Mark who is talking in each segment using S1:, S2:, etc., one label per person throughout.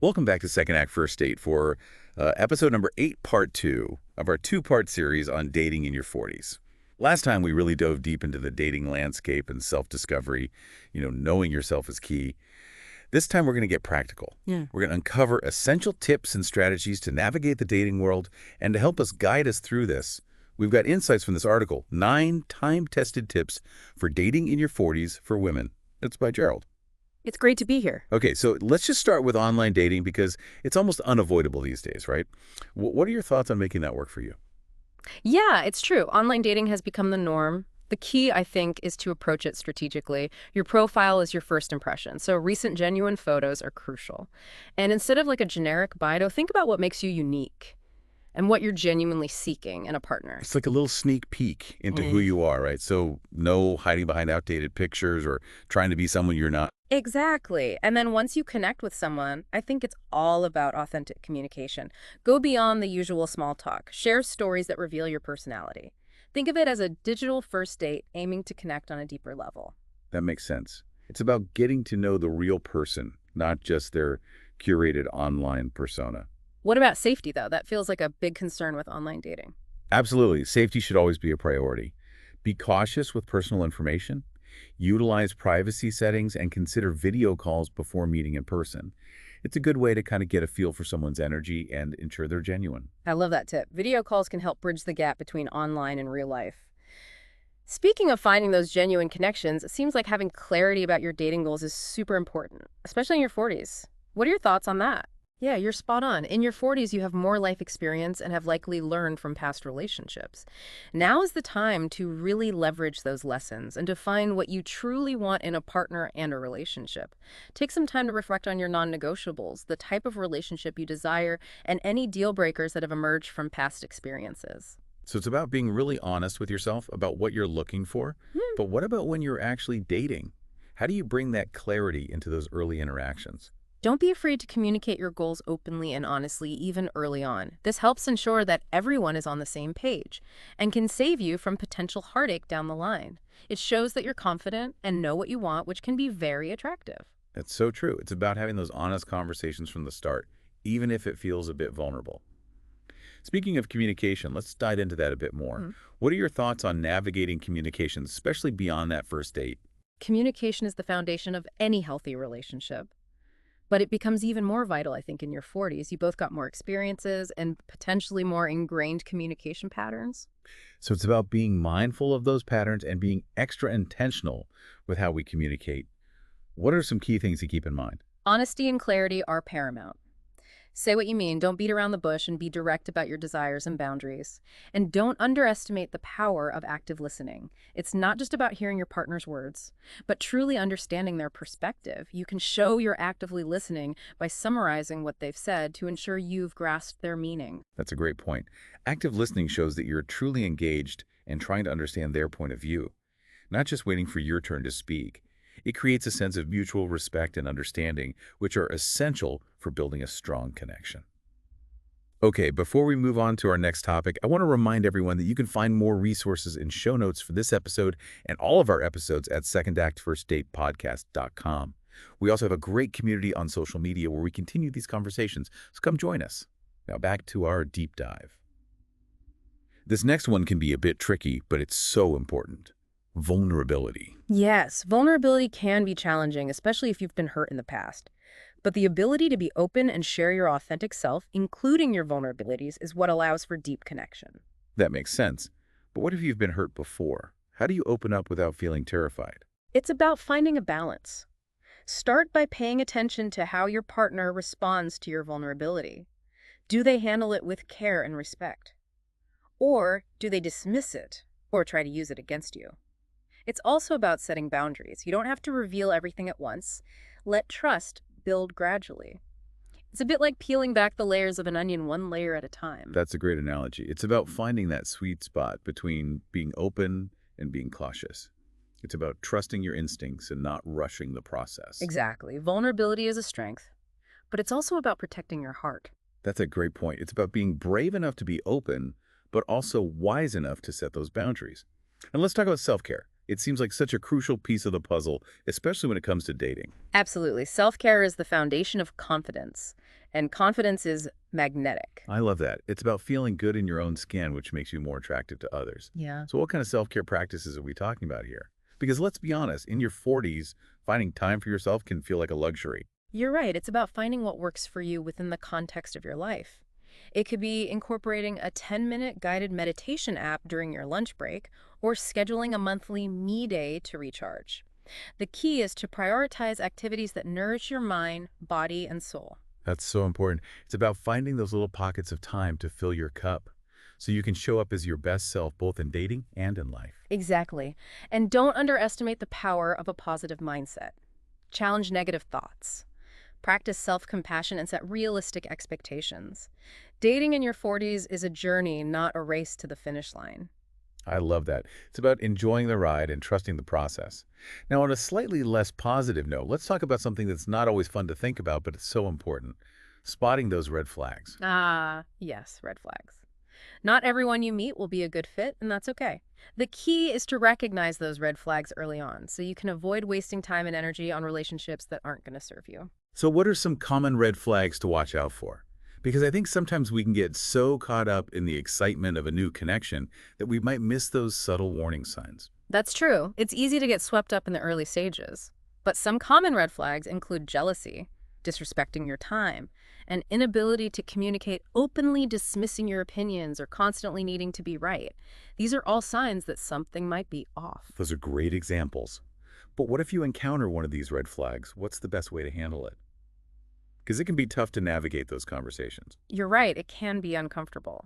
S1: Welcome back to Second Act First Date for episode number 8, part 2 of our two-part series on dating in your 40s. Last time we really dove deep into the dating landscape and self-discovery. Knowing yourself is key. This time we're going to get practical.
S2: Yeah.
S1: We're going to uncover essential tips and strategies to navigate the dating world, and to help us guide us through this, we've got insights from this article, 9 time-tested tips for dating in your 40s for women. It's by Gerald.
S2: It's great to be here.
S1: Okay, so let's just start with online dating because it's almost unavoidable these days, right? What are your thoughts on making that work for you?
S2: Yeah, it's true. Online dating has become the norm. The key, I think, is to approach it strategically. Your profile is your first impression, so recent genuine photos are crucial. And instead of like a generic bio, think about what makes you unique and what you're genuinely seeking in a partner.
S1: It's like a little sneak peek into who you are, right? So no hiding behind outdated pictures or trying to be someone you're not.
S2: Exactly. And then once you connect with someone, I think it's all about authentic communication. Go beyond the usual small talk. Share stories that reveal your personality. Think of it as a digital first date aiming to connect on a deeper level.
S1: That makes sense. It's about getting to know the real person, not just their curated online persona.
S2: What about safety, though? That feels like a big concern with online dating.
S1: Absolutely. Safety should always be a priority. Be cautious with personal information. Utilize privacy settings and consider video calls before meeting in person. It's a good way to kind of get a feel for someone's energy and ensure they're genuine.
S2: I love that tip. Video calls can help bridge the gap between online and real life. Speaking of finding those genuine connections, it seems like having clarity about your dating goals is super important, especially in your 40s. What are your thoughts on that? Yeah, you're spot on. In your 40s, you have more life experience and have likely learned from past relationships. Now is the time to really leverage those lessons and define what you truly want in a partner and a relationship. Take some time to reflect on your non-negotiables, the type of relationship you desire, and any deal breakers that have emerged from past experiences.
S1: So it's about being really honest with yourself about what you're looking for. But what about when you're actually dating? How do you bring that clarity into those early interactions?
S2: Don't be afraid to communicate your goals openly and honestly, even early on. This helps ensure that everyone is on the same page and can save you from potential heartache down the line. It shows that you're confident and know what you want, which can be very attractive.
S1: That's so true. It's about having those honest conversations from the start, even if it feels a bit vulnerable. Speaking of communication, let's dive into that a bit more. What are your thoughts on navigating communication, especially beyond that first date?
S2: Communication is the foundation of any healthy relationship. But it becomes even more vital, I think, in your 40s. You both got more experiences and potentially more ingrained communication patterns.
S1: So it's about being mindful of those patterns and being extra intentional with how we communicate. What are some key things to keep in mind?
S2: Honesty and clarity are paramount. Say what you mean, don't beat around the bush, and be direct about your desires and boundaries. And don't underestimate the power of active listening. It's not just about hearing your partner's words, but truly understanding their perspective. You can show you're actively listening by summarizing what they've said to ensure you've grasped their meaning.
S1: That's a great point. Active listening shows that you're truly engaged and trying to understand their point of view, not just waiting for your turn to speak. It creates a sense of mutual respect and understanding, which are essential for building a strong connection. Okay, before we move on to our next topic, I want to remind everyone that you can find more resources and show notes for this episode and all of our episodes at secondactfirstdatepodcast.com. We also have a great community on social media where we continue these conversations, so come join us. Now back to our deep dive. This next one can be a bit tricky, but it's so important. Vulnerability.
S2: Yes, vulnerability can be challenging, especially if you've been hurt in the past. But the ability to be open and share your authentic self, including your vulnerabilities, is what allows for deep connection.
S1: That makes sense. But what if you've been hurt before? How do you open up without feeling terrified?
S2: It's about finding a balance. Start by paying attention to how your partner responds to your vulnerability. Do they handle it with care and respect? Or do they dismiss it or try to use it against you? It's also about setting boundaries. You don't have to reveal everything at once. Let trust build gradually. It's a bit like peeling back the layers of an onion one layer at a time.
S1: That's a great analogy. It's about finding that sweet spot between being open and being cautious. It's about trusting your instincts and not rushing the process.
S2: Exactly. Vulnerability is a strength, but it's also about protecting your heart.
S1: That's a great point. It's about being brave enough to be open, but also wise enough to set those boundaries. And let's talk about self-care. It seems like such a crucial piece of the puzzle, especially when it comes to dating.
S2: Absolutely. Self-care is the foundation of confidence, and confidence is magnetic.
S1: I love that. It's about feeling good in your own skin, which makes you more attractive to others.
S2: Yeah.
S1: So what kind of self-care practices are we talking about here? Because let's be honest, in your 40s, finding time for yourself can feel like a luxury.
S2: You're right. It's about finding what works for you within the context of your life. It could be incorporating a 10-minute guided meditation app during your lunch break or scheduling a monthly me day to recharge. The key is to prioritize activities that nourish your mind, body, and soul.
S1: That's so important. It's about finding those little pockets of time to fill your cup so you can show up as your best self both in dating and in life.
S2: Exactly. And don't underestimate the power of a positive mindset. Challenge negative thoughts. Practice self-compassion and set realistic expectations. Dating in your 40s is a journey, not a race to the finish line.
S1: I love that. It's about enjoying the ride and trusting the process. Now, on a slightly less positive note, let's talk about something that's not always fun to think about, but it's so important. Spotting those red flags.
S2: Ah, yes, red flags. Not everyone you meet will be a good fit, and that's okay. The key is to recognize those red flags early on so you can avoid wasting time and energy on relationships that aren't going to serve you.
S1: So what are some common red flags to watch out for? Because I think sometimes we can get so caught up in the excitement of a new connection that we might miss those subtle warning signs.
S2: That's true. It's easy to get swept up in the early stages. But some common red flags include jealousy, disrespecting your time, an inability to communicate, openly dismissing your opinions, or constantly needing to be right. These are all signs that something might be off.
S1: Those are great examples. But what if you encounter one of these red flags? What's the best way to handle it? Because it can be tough to navigate those conversations.
S2: You're right, it can be uncomfortable.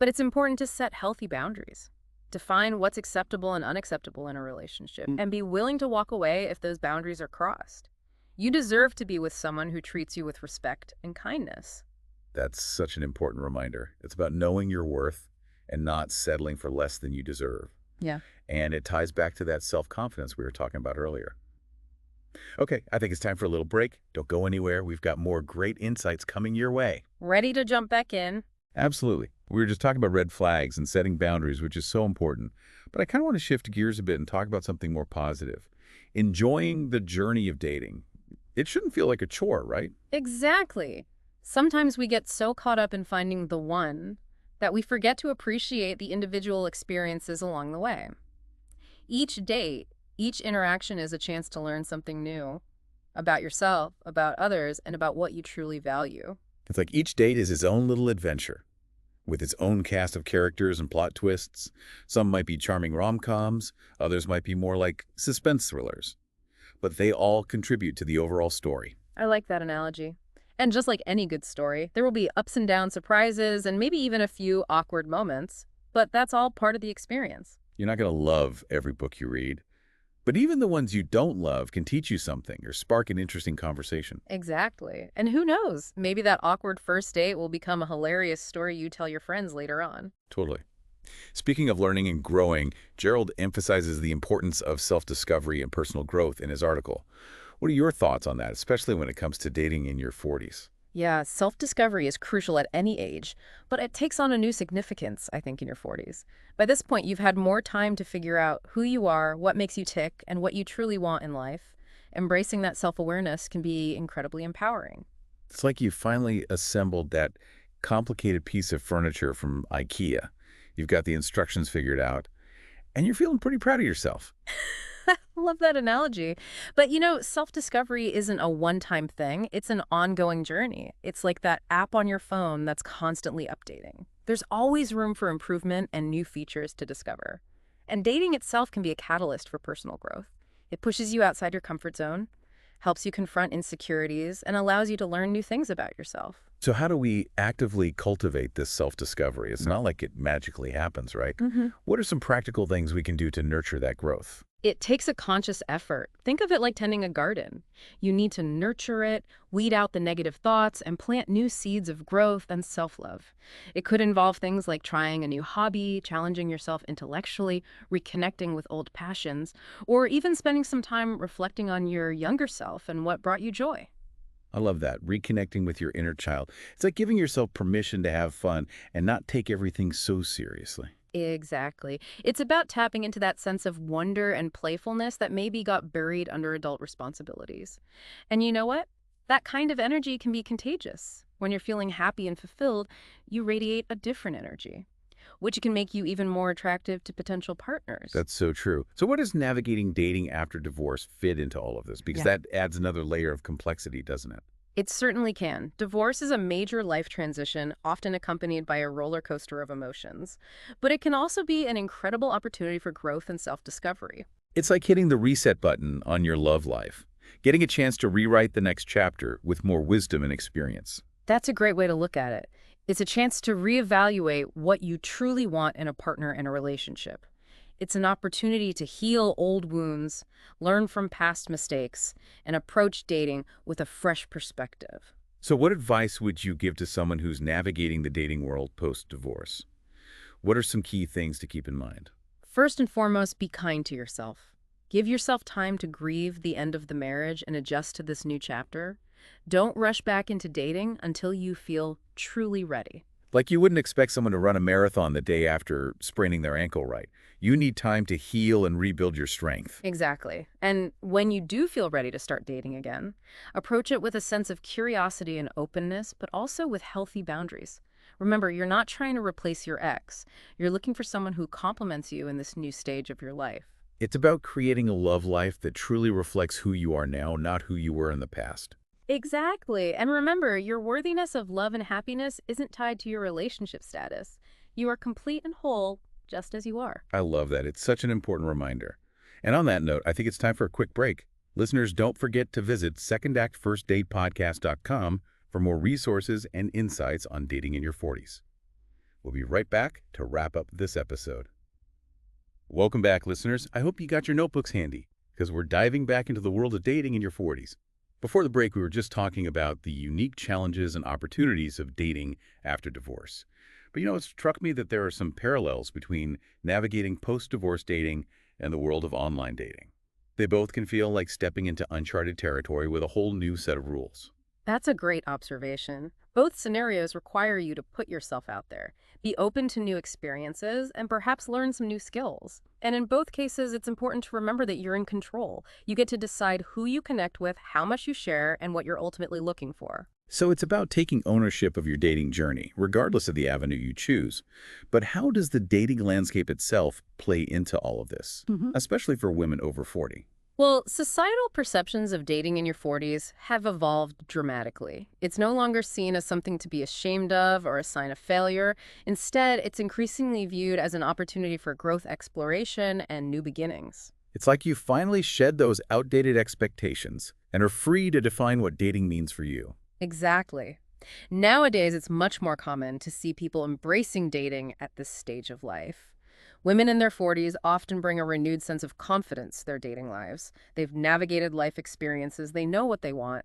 S2: But it's important to set healthy boundaries. Define what's acceptable and unacceptable in a relationship, and be willing to walk away if those boundaries are crossed. You deserve to be with someone who treats you with respect and kindness.
S1: That's such an important reminder. It's about knowing your worth and not settling for less than you deserve.
S2: Yeah.
S1: And it ties back to that self-confidence we were talking about earlier. Okay, I think it's time for a little break. Don't go anywhere. We've got more great insights coming your way.
S2: Ready to jump back in?
S1: Absolutely. We were just talking about red flags and setting boundaries, which is so important. But I kind of want to shift gears a bit and talk about something more positive. Enjoying the journey of dating. It shouldn't feel like a chore, right?
S2: Exactly. Sometimes we get so caught up in finding the one that we forget to appreciate the individual experiences along the way. Each date, each interaction is a chance to learn something new about yourself, about others, and about what you truly value.
S1: It's like each date is its own little adventure, with its own cast of characters and plot twists. Some might be charming rom-coms, others might be more like suspense thrillers. But they all contribute to the overall story.
S2: I like that analogy. And just like any good story, there will be ups and down surprises and maybe even a few awkward moments, but that's all part of the experience.
S1: You're not going to love every book you read, but even the ones you don't love can teach you something or spark an interesting conversation.
S2: Exactly. And who knows, maybe that awkward first date will become a hilarious story you tell your friends later on.
S1: Totally. Speaking of learning and growing, Gerald emphasizes the importance of self-discovery and personal growth in his article. What are your thoughts on that, especially when it comes to dating in your 40s?
S2: Yeah, self-discovery is crucial at any age, but it takes on a new significance, I think, in your 40s. By this point, you've had more time to figure out who you are, what makes you tick, and what you truly want in life. Embracing that self-awareness can be incredibly empowering.
S1: It's like you finally assembled that complicated piece of furniture from IKEA. You've got the instructions figured out, and you're feeling pretty proud of yourself.
S2: Love that analogy. But self-discovery isn't a one-time thing. It's an ongoing journey. It's like that app on your phone that's constantly updating. There's always room for improvement and new features to discover. And dating itself can be a catalyst for personal growth. It pushes you outside your comfort zone, helps you confront insecurities, and allows you to learn new things about yourself.
S1: So how do we actively cultivate this self-discovery? It's not like it magically happens, right? What are some practical things we can do to nurture that growth?
S2: It takes a conscious effort. Think of it like tending a garden. You need to nurture it, weed out the negative thoughts, and plant new seeds of growth and self-love. It could involve things like trying a new hobby, challenging yourself intellectually, reconnecting with old passions, or even spending some time reflecting on your younger self and what brought you joy.
S1: I love that, reconnecting with your inner child. It's like giving yourself permission to have fun and not take everything so seriously.
S2: Exactly. It's about tapping into that sense of wonder and playfulness that maybe got buried under adult responsibilities. And you know what? That kind of energy can be contagious. When you're feeling happy and fulfilled, you radiate a different energy, which can make you even more attractive to potential partners.
S1: That's so true. So what does navigating dating after divorce fit into all of this? Because
S2: Yeah.
S1: that adds another layer of complexity, doesn't it?
S2: It certainly can. Divorce is a major life transition, often accompanied by a roller coaster of emotions. But it can also be an incredible opportunity for growth and self-discovery.
S1: It's like hitting the reset button on your love life, getting a chance to rewrite the next chapter with more wisdom and experience.
S2: That's a great way to look at it. It's a chance to reevaluate what you truly want in a partner and a relationship. It's an opportunity to heal old wounds, learn from past mistakes, and approach dating with a fresh perspective.
S1: So what advice would you give to someone who's navigating the dating world post-divorce? What are some key things to keep in mind?
S2: First and foremost, be kind to yourself. Give yourself time to grieve the end of the marriage and adjust to this new chapter. Don't rush back into dating until you feel truly ready.
S1: Like you wouldn't expect someone to run a marathon the day after spraining their ankle, right? You need time to heal and rebuild your strength.
S2: Exactly. And when you do feel ready to start dating again, approach it with a sense of curiosity and openness, but also with healthy boundaries. Remember, you're not trying to replace your ex. You're looking for someone who complements you in this new stage of your life.
S1: It's about creating a love life that truly reflects who you are now, not who you were in the past.
S2: Exactly. And remember, your worthiness of love and happiness isn't tied to your relationship status. You are complete and whole just as you are.
S1: I love that. It's such an important reminder. And on that note, I think it's time for a quick break. Listeners, don't forget to visit secondactfirstdatepodcast.com for more resources and insights on dating in your 40s. We'll be right back to wrap up this episode. Welcome back, listeners. I hope you got your notebooks handy, because we're diving back into the world of dating in your 40s. Before the break, we were just talking about the unique challenges and opportunities of dating after divorce. But it struck me that there are some parallels between navigating post-divorce dating and the world of online dating. They both can feel like stepping into uncharted territory with a whole new set of rules.
S2: That's a great observation. Both scenarios require you to put yourself out there, be open to new experiences, and perhaps learn some new skills. And in both cases, it's important to remember that you're in control. You get to decide who you connect with, how much you share, and what you're ultimately looking for.
S1: So it's about taking ownership of your dating journey, regardless of the avenue you choose. But how does the dating landscape itself play into all of this, especially for women over 40?
S2: Well, societal perceptions of dating in your 40s have evolved dramatically. It's no longer seen as something to be ashamed of or a sign of failure. Instead, it's increasingly viewed as an opportunity for growth exploration and new beginnings.
S1: It's like you finally shed those outdated expectations and are free to define what dating means for you.
S2: Exactly. Nowadays, it's much more common to see people embracing dating at this stage of life. Women in their 40s often bring a renewed sense of confidence to their dating lives. They've navigated life experiences, they know what they want,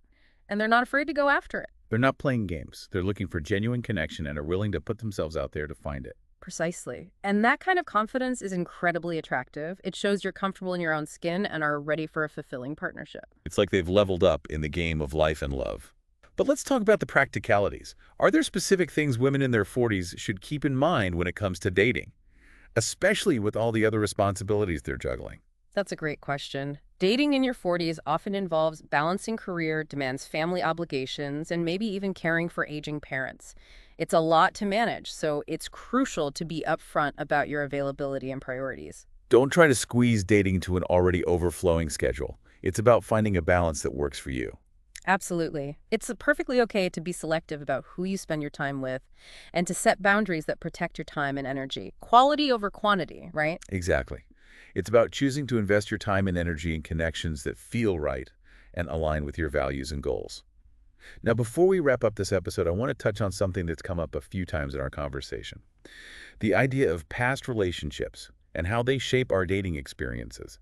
S2: and they're not afraid to go after it.
S1: They're not playing games. They're looking for genuine connection and are willing to put themselves out there to find it.
S2: Precisely. And that kind of confidence is incredibly attractive. It shows you're comfortable in your own skin and are ready for a fulfilling partnership.
S1: It's like they've leveled up in the game of life and love. But let's talk about the practicalities. Are there specific things women in their 40s should keep in mind when it comes to dating, especially with all the other responsibilities they're juggling?
S2: That's a great question. Dating in your 40s often involves balancing career, demands family obligations, and maybe even caring for aging parents. It's a lot to manage, so it's crucial to be upfront about your availability and priorities.
S1: Don't try to squeeze dating into an already overflowing schedule. It's about finding a balance that works for you.
S2: Absolutely. It's perfectly okay to be selective about who you spend your time with and to set boundaries that protect your time and energy. Quality over quantity, right?
S1: Exactly. It's about choosing to invest your time and energy in connections that feel right and align with your values and goals. Now, before we wrap up this episode, I want to touch on something that's come up a few times in our conversation. The idea of past relationships and how they shape our dating experiences.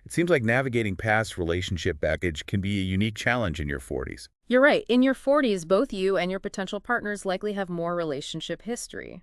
S1: It seems like navigating past relationship baggage can be a unique challenge in your 40s.
S2: You're right. In your 40s, both you and your potential partners likely have more relationship history,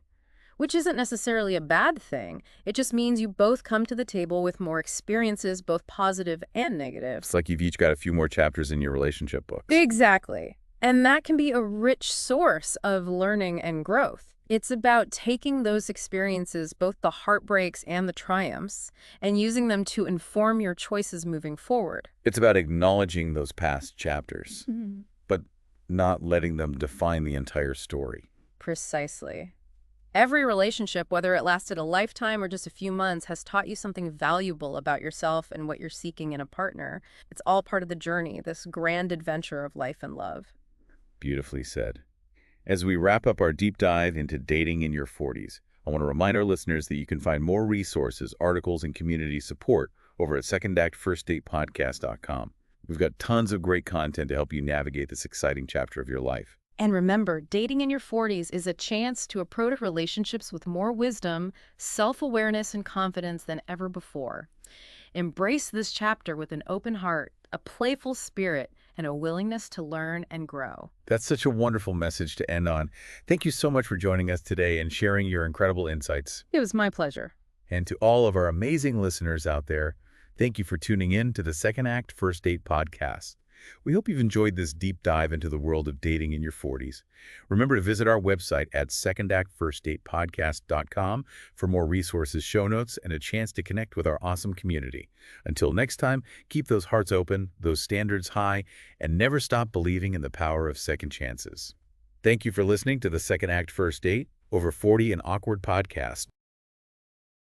S2: which isn't necessarily a bad thing. It just means you both come to the table with more experiences, both positive and negative.
S1: It's like you've each got a few more chapters in your relationship books.
S2: Exactly. And that can be a rich source of learning and growth. It's about taking those experiences, both the heartbreaks and the triumphs, and using them to inform your choices moving forward.
S1: It's about acknowledging those past chapters,
S2: Mhm.
S1: but not letting them define the entire story.
S2: Precisely. Every relationship, whether it lasted a lifetime or just a few months, has taught you something valuable about yourself and what you're seeking in a partner. It's all part of the journey, this grand adventure of life and love.
S1: Beautifully said. As we wrap up our deep dive into dating in your 40s, I want to remind our listeners that you can find more resources, articles, and community support over at secondactfirstdatepodcast.com. We've got tons of great content to help you navigate this exciting chapter of your life.
S2: And remember, dating in your 40s is a chance to approach relationships with more wisdom, self-awareness, and confidence than ever before. Embrace this chapter with an open heart, a playful spirit, and a willingness to learn and grow.
S1: That's such a wonderful message to end on. Thank you so much for joining us today and sharing your incredible insights.
S2: It was my pleasure.
S1: And to all of our amazing listeners out there, thank you for tuning in to the Second Act First Date podcast. We hope you've enjoyed this deep dive into the world of dating in your 40s. Remember to visit our website at secondactfirstdatepodcast.com for more resources, show notes, and a chance to connect with our awesome community. Until next time, keep those hearts open, those standards high, and never stop believing in the power of second chances. Thank you for listening to the Second Act First Date, Over 40 and Awkward podcast.